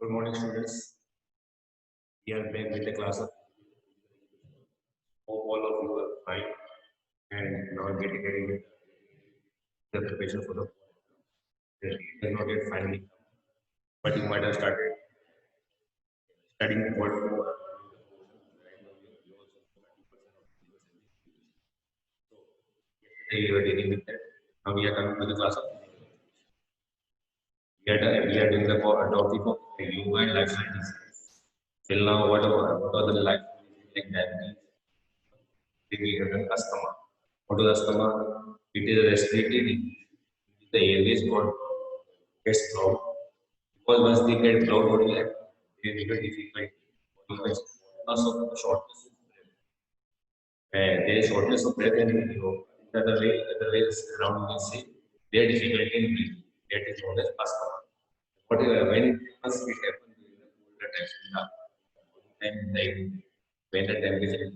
Good morning, students. We are back with the class of hope all of you are fine and now getting ready with the preparation for the day has not yet finally come, but you might have started studying what you are dealing with that. Now we are coming to the class of we are doing the topic of yoga and lifestyle disease. Till now, what are the life like diabetes, the asthma. What is asthma? It is a respiratory disease. The airways got gets clogged. Because once they get clogged, what will happen? They become difficult. Because of shortness of breath. There is shortness of breath and the way around you can say they are difficult in breathing. That is known as asthma. But when it happens during the colder time, like when the temperature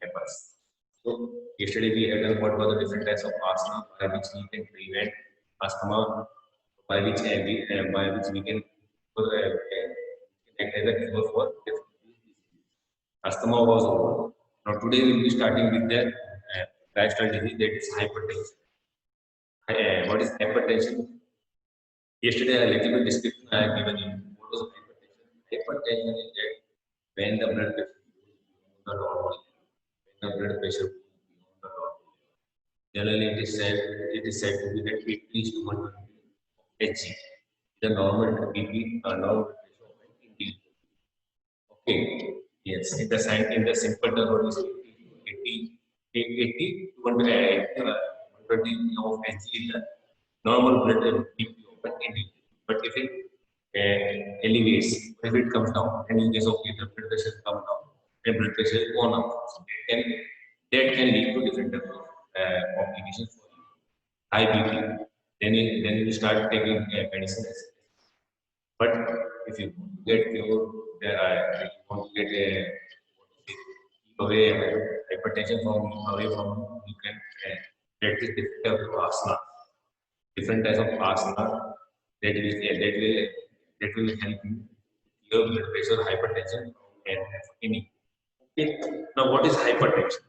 happens. So yesterday we had done what were the different types of asthma by which we can prevent asthma, by which we can act as a cure for asthma was over. Now today we will be starting with the lifestyle disease, that is hypertension. What is hypertension? Yesterday a little bit description I have given you. What was hypertension? Hypertension is that when the blood pressure goes beyond the normal, when the blood pressure goes beyond the normal. Generally, it is said to be that 80 to 120 Hg. The normal BP, normal pressure of an individual. Okay. Yes. In the simple term, what is 80 to 120 of Hg is the normal blood BP of an individual. But if it elevates, if it comes down, and in case of the blood pressure comes down, and blood pressure is gone up, so that can lead to different types of complications for you. High BP, then you start taking medicines. But if you get cured, if you want to get away hypertension from away from you can practice different types of asana, different types of asana that will help you your blood pressure, hypertension, and any. Okay. Now, what is hypertension?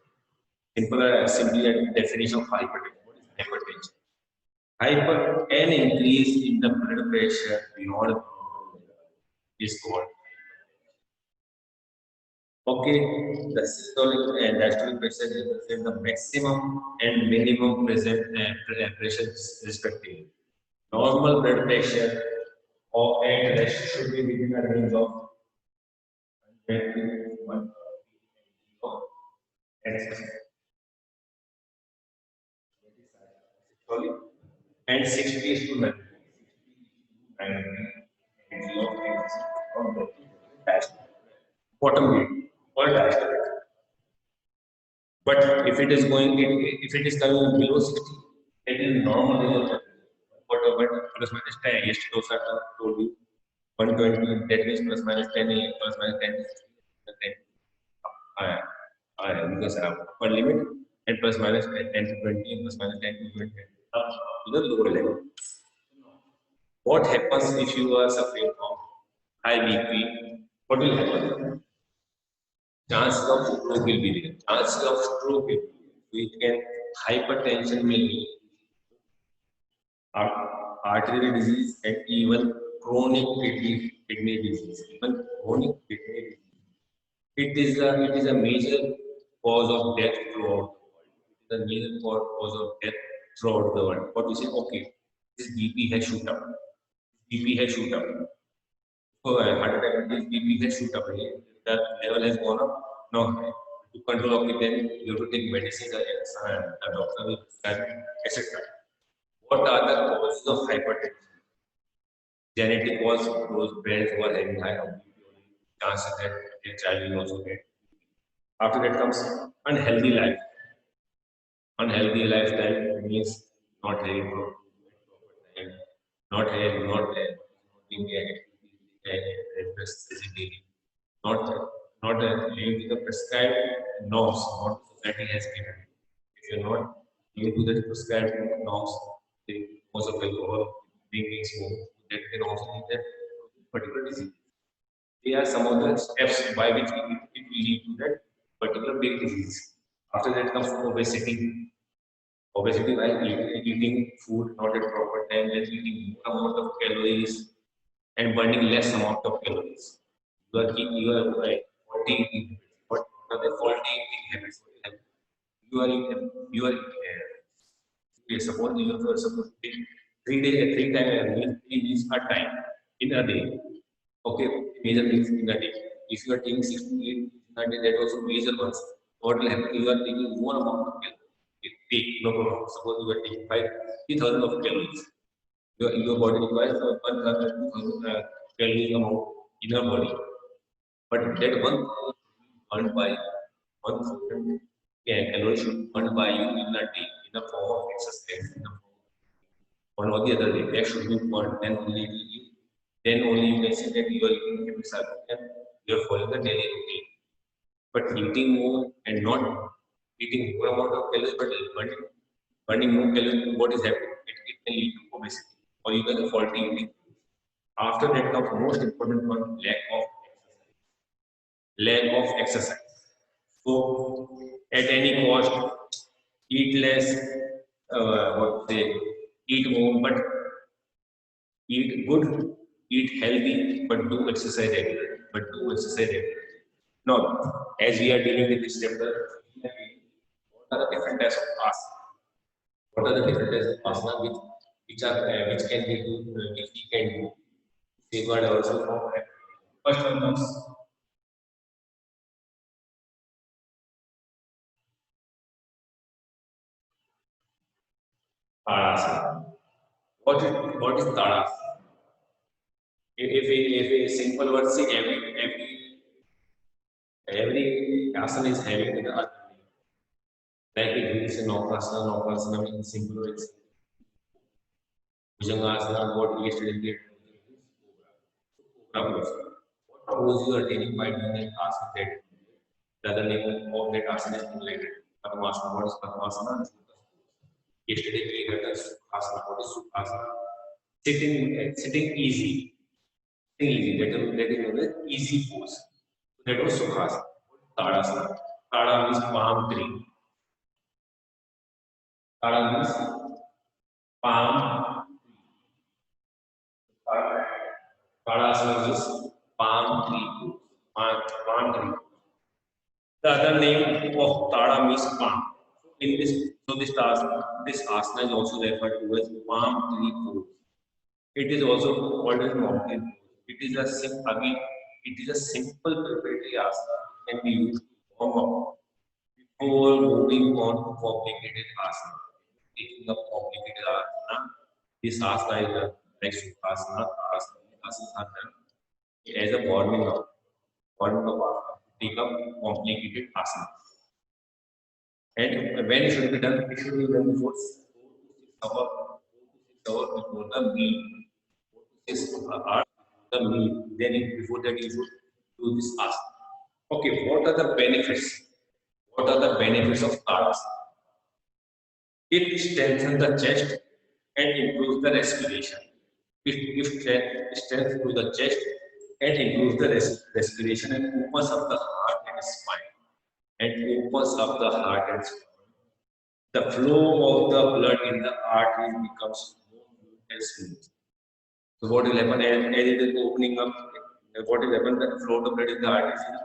Simply a definition of hypertension. What is hypertension? An increase in the blood pressure beyond normal is called. Okay, the systolic and diastolic pressure represent the maximum and minimum pressure respectively. Normal blood pressure or and rest should be within a range of 100 to 130 and 60 is to 90 bottom rate or diastolic. But if it is coming below 60, it is normal range of but plus minus 10. Yesterday also I told you 120, that means plus minus 10, plus minus 10 is 10. Because upper limit and plus minus 10 to 20 and plus minus 10 to 20 up to the lower level. What happens if you are suffering from high BP? What will happen? Chance of stroke will be there. Chance of stroke will be there. We can hypertension may lead arterial disease and even chronic kidney disease. Even chronic kidney disease. It is a major cause of death throughout the world. It is a major cause of death throughout the world. But we say, okay, this BP has shoot up. BP has shoot up. So heart attack, this BP has shoot up. The level has gone up. Now, to control of it, then you have to take medicines. The doctor will prescribe, etc. What are the causes of hypertension? Genetic cause, those parents who are having high chances that their child will also get. After that comes unhealthy life. Unhealthy lifestyle means not having proper time, not being daily, not living to the prescribed norms what society has given. If you're not living to the prescribed norms, the cause of alcohol, drinking, smoke, that can also lead that particular disease. They are some of the steps by which it will lead to that particular big disease. After that comes obesity. Obesity by eating food not at proper time, then eating more amount of calories and burning less amount of calories. You are faulty eating habits. What are the faulty eating habits? You are suppose you are supposed to take 3 days, 3 times a meal, 3 meals a time in a day. Okay, major meals in a day. If you are taking 6 to 8 in a day, that also major ones. What will happen? You are taking more amount of calories. Take no problem. Suppose you are taking 3,000 of calories. Your body requires 1,000 calories amount in your body. But that one earned by 1,000 calories should be earned by you in a day in the form of exercise. One or the other day, that should be earned. Then only you can say that you are eating habits are good and you are following the daily routine. But eating more and not eating more amount of calories, but burning more calories, what is happening? It can lead to obesity or even faulty eating. After that comes the most important one, lack of exercise. So at any cost, eat less, what say, eat more, but eat good, eat healthy, but do exercise regularly. Now, as we are dealing with this chapter, what are the different types of asana? What are the different types of asana which can be do, which we can do? Safeguard ourselves from first one comes Tadasana. What is Tadasana? If a simple word say every asana is having the other name. Like if you say Naukasana means simple words. Bhujangasana, what we yesterday did, Cobra pose. What pose you are taking by doing an asana that the other name of that asana is related. Padmasana, what is Padmasana? Yesterday we had a Sukhasana. What is Sukhasana? Sitting easy. Sitting easy. That is known as easy pose. That was Sukhasana. Tadasana. Tada means palm tree. Tada means palm. Tadasana means palm tree pose. Palm tree. The other name of Tada means palm. In this, so this asana is also referred to as palm tree pose. It is also called as mountain pose. It is a simple preparatory asana can be used to warm up before moving on to complicated asana. Taking up complicated asana, this asana is like Sukhasana, Tadasana are done as a warming up asana. Take up complicated asana. And when it should be done, it should be done before 4 to 6 hours before the meal. 4 to 6 hours the meal. Then before that you should do this asana. Okay, what are the benefits? What are the benefits of Tadasana? It strengthens the chest and improves the respiration. It gives strength to the chest and improves the respiration and opens up the heart and spine. The flow of the blood in the arteries becomes more fluid and smooth. So what will happen as it is opening up? What will happen? The flow of the blood in the arteries will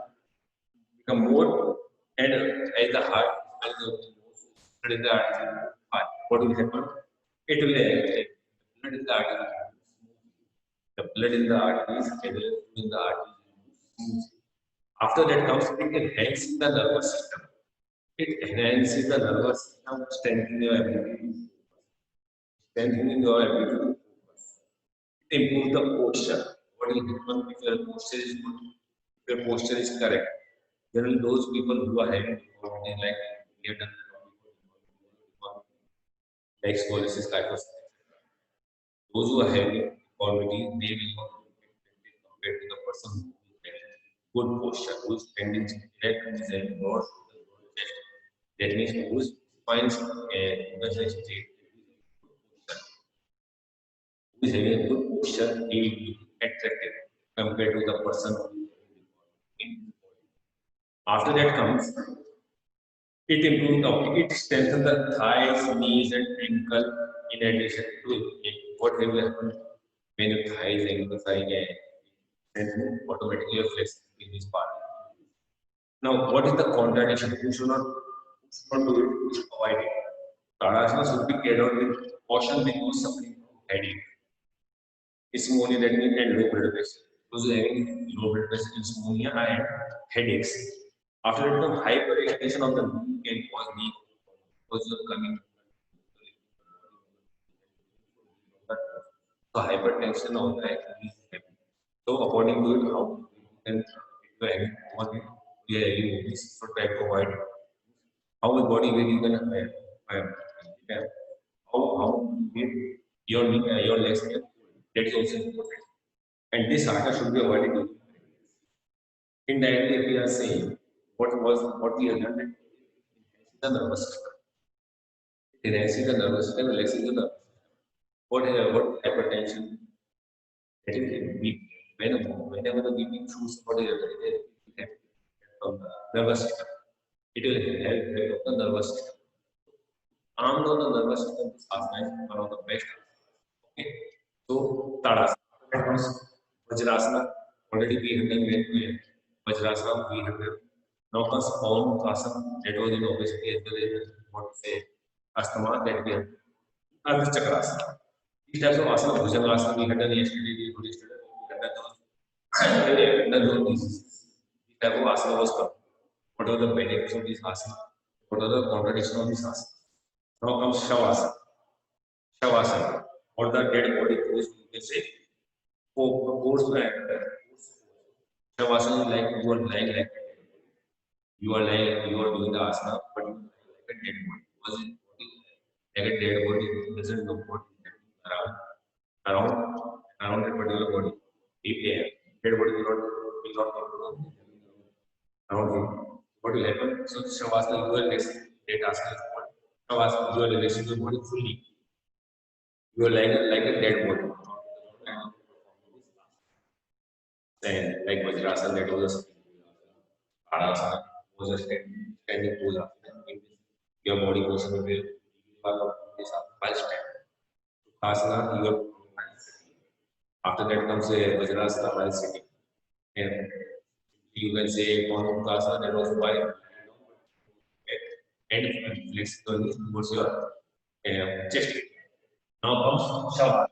become more, and as the heart as the blood in the arteries, what will happen? It will blood in the arteries. The blood in the arteries and the fluid in the arteries smooth. After that comes it enhances the nervous system. It enhances the nervous system, strengthening your ability to focus. It improves the posture. What will happen if your posture is good? If your posture is correct, generally those people who are having difficulty like we have done like scoliosis, kyphosis, those who are having deformity, they will not get affected compared to the person who is having good posture, who is standing erect, who is having broad shoulders, broad chest. That means whose spine is straight, who is having a good posture, he will be attractive. compared to the person. After that comes, it improves it strengthens the thighs, knees, and ankle. In addition to it, what will happen when your thighs, ankles are strengthened, automatically your flexibility in this part. Now, what is the contradiction? You should not do it. You should avoid it. Tadasana should be carried out with caution when you are suffering from headache, insomnia, that means, and low blood pressure. Those who are having low blood pressure, insomnia, and headaches. After that, the hyperextension of the knee can cause knee because you are coming. So hypertension of the knee. So according to it, how you can if you are having one, you are having this, so try to avoid it. How the body weight you can uh, how your legs can, that is also important. And this asana should be avoided. Indirectly, we are saying what we have done, the nervous system. It enhances the nervous system, relaxes the nervous system. What hypertension, that is BP. Whenever the BP shoots, what is it from the nervous system. It will help the nervous system. Calm down the nervous system. This asana is one of the best. Okay. So Tadasana. That comes Vajrasana. Already we have done Vajrasana. We have done. Now comes Asana. That was in obesity as well as what to say Asthma, that we have. Ardha Chakrasana. These types of asana, Bhujangasana, we had done yesterday. We had done those diseases. These type of asana was covered. What are the benefits of this asana? What are the contradictions of this asana? Now comes Shavasana. Shavasana, or the dead body pose, you can say. Pose and Shavasana is like you are lying like you are lying, you are doing the asana, but you are like a dead body. Because like a dead body doesn't know what is happening around that particular body. If dead body will not come around you, what will happen? So Shavasana, you are relaxing. That asana is called Shavasana. You are relaxing your body fully. You are like a dead body. And like Vajrasana, that was a Tadasana, was a standing pose. Your body position will be while standing. Asana, your after that comes a Vajrasana while sitting. And you can say Konukasana, that was why and flexible towards your chest. Now comes Shavasana.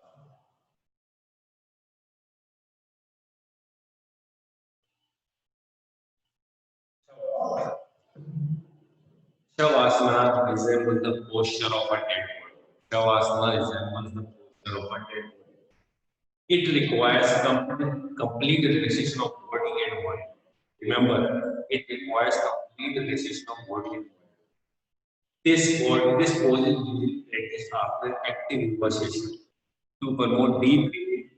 Shavasana resembles the posture of a dead body. Shavasana resembles the posture of a dead body. It requires complete relaxation of body and mind. Remember, it requires complete relaxation of body and mind. This pose is usually practiced after active conversation to promote deep breathing.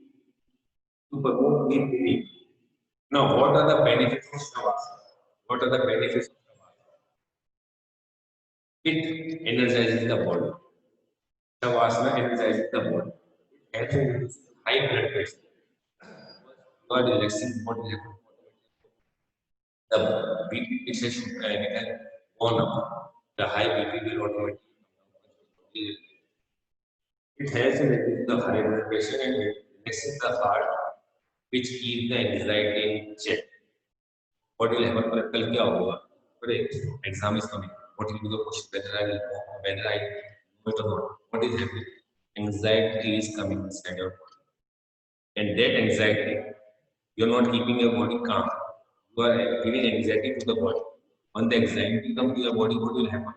To promote deep breathing. Now, what are the benefits of Shavasana? What are the benefits of Shavasana? It energizes the body. Shavasana energizes the body. It helps in reducing high blood pressure. You are relaxing body level. The BP pixels should get gone up. The high BP will automatically. It helps in reducing the high blood pressure and relaxing the heart, which keeps the anxiety in check. What will happen? कल क्या होगा? Today exam is coming. What will be the question? Whether I know it or not? What is happening? Anxiety is coming inside your body, and that anxiety, you're not keeping your body calm. You are giving anxiety to the body. When the anxiety comes to your body, what will happen?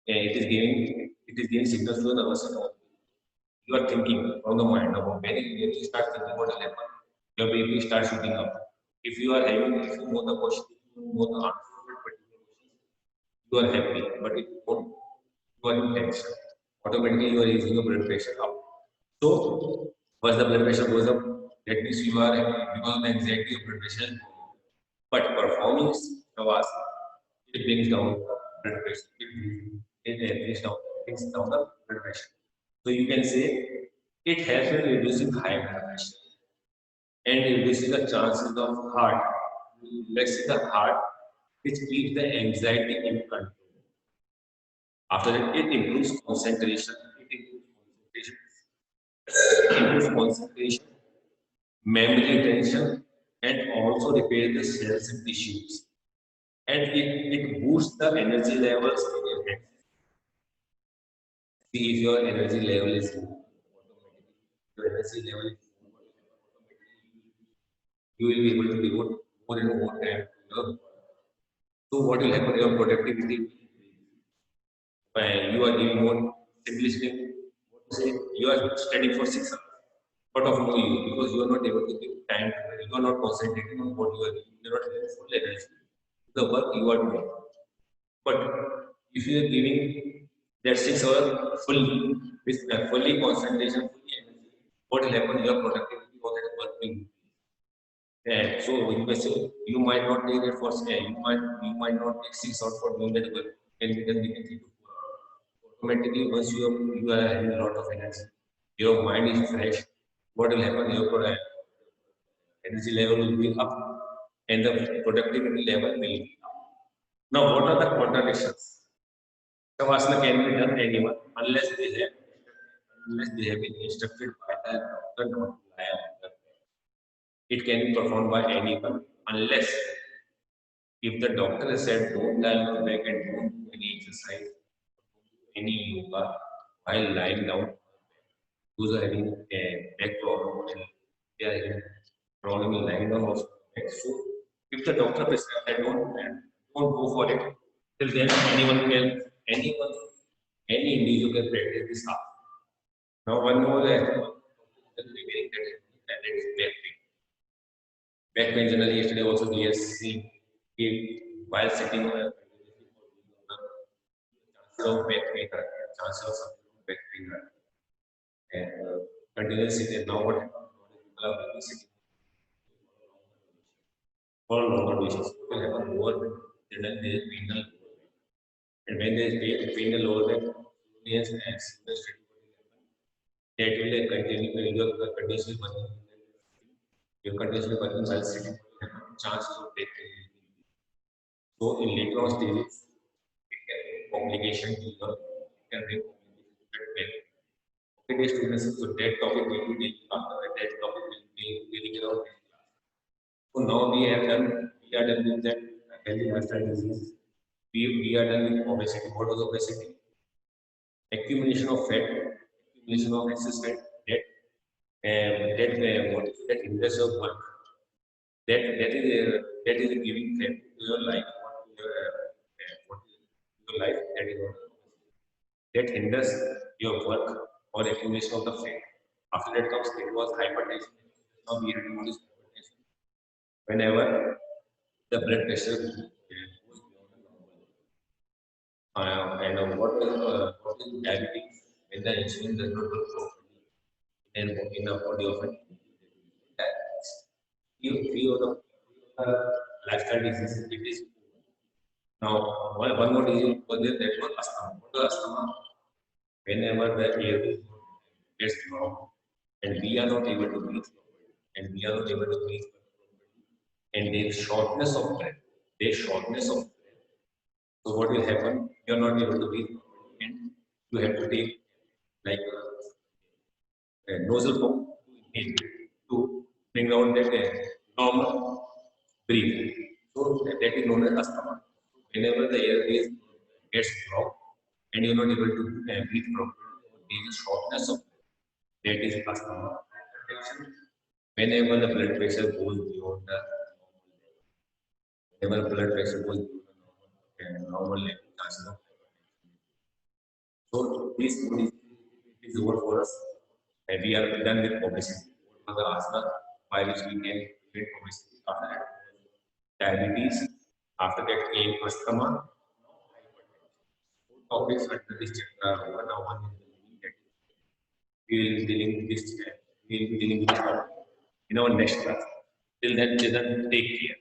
It is giving signals to the nervous system. You are thinking from the mind about when you start thinking what will happen, your baby starts shooting up. If you are having, if you know the question, you know the answer to that particular question, you are happy, but if you don't, you are in tension. Automatically, you are raising your blood pressure up. So, once the blood pressure goes up, that means you are happy because of the anxiety, your blood pressure is going up. But performing Shavasana, it brings down blood pressure. It brings down the blood pressure. So you can say it helps in reducing high blood pressure. and reduces the chances of heart. Relaxes the heart, which keeps the anxiety in control. After that, it improves concentration. It improves concentration, memory retention, and also repairs the cells and tissues. And it boosts the energy levels in your head. See if your energy level is low, your energy level is low, you will be able to devote more and more time to your. So what will happen? Your productivity will increase. When you are giving more simplistic, what to say, you are studying for 6 hours. But of no use because you are not able to give time to it. You are not concentrating on what you are doing. You are not giving full energy to the work you are doing. But if you are giving that 6 hours fully, with fully concentration, fully energy, what will happen? Your productivity for that work will increase. And so you may say you might not take that for you might not take 6 hours for doing that work, and you can begin 3 to 4 hours. Automatically, once you are having a lot of energy, your mind is fresh. What will happen? Your energy level will be up, and the productivity level will be up. Now, what are the contradictions? Shavasana can be done anyone unless they have been instructed by the doctor not to lie on the bed. It can be performed by anyone unless if the doctor has said don't lie on your back and don't do any exercise, any yoga while lying down, those are having a back problem and they are having problem in lying down also. So if the doctor prescribes that don't go for it, till then anyone, any individual can practice this art. Now one more that is back pain. Back pain generally yesterday also we have seen if while sitting on a chances of back pain, chances of back pain, and continuously sitting. Now what happens? People are really sitting for longer durations. What will happen? Lower back, then there is pain, and when there is pain in the lower back, yes, and that will continue your continuously working. Your continuously working while sitting, chances of back pain. So in later on stages, it can bring complication to the it can bring complication. Okay, students, so that topic will be after that topic will be dealing around. So now we are done with that healthy lifestyle disease. We are done with obesity. What was obesity? Accumulation of fat, accumulation of excess fat, that that hinders your work. That is giving fat to your life. What is your life? That hinders your work or accumulation of the fat. After that comes it was hypertension. Now we reduce hypertension whenever the blood pressure goes beyond the normal. And what is diabetes? When the insulin does not work properly, then in the body of an diabetes. Three of the lifestyle diseases it is. Now one more disease was there that was asthma. What was asthma? Whenever the air gets blocked and we are not able to breathe properly, and we are not able to breathe properly, and there is shortness of breath. There is shortness of breath. So what will happen? You are not able to breathe properly, and you have to take like a nozzle pump to inhale to bring down that normal breathing. So that is known as asthma. Whenever the air is gets blocked and you're not able to breathe properly, there is shortness of breath. That is asthma. Whenever the blood pressure goes beyond the whenever blood pressure goes beyond the normal level, chances of so this is over for us. And we are done with obesity. What was the asthma by which we can prevent obesity? After that, diabetes. After that came asthma. Topics under this chapter. One now one we will be dealing with this. We will be dealing with this topic in our next class. Till then, children, take care.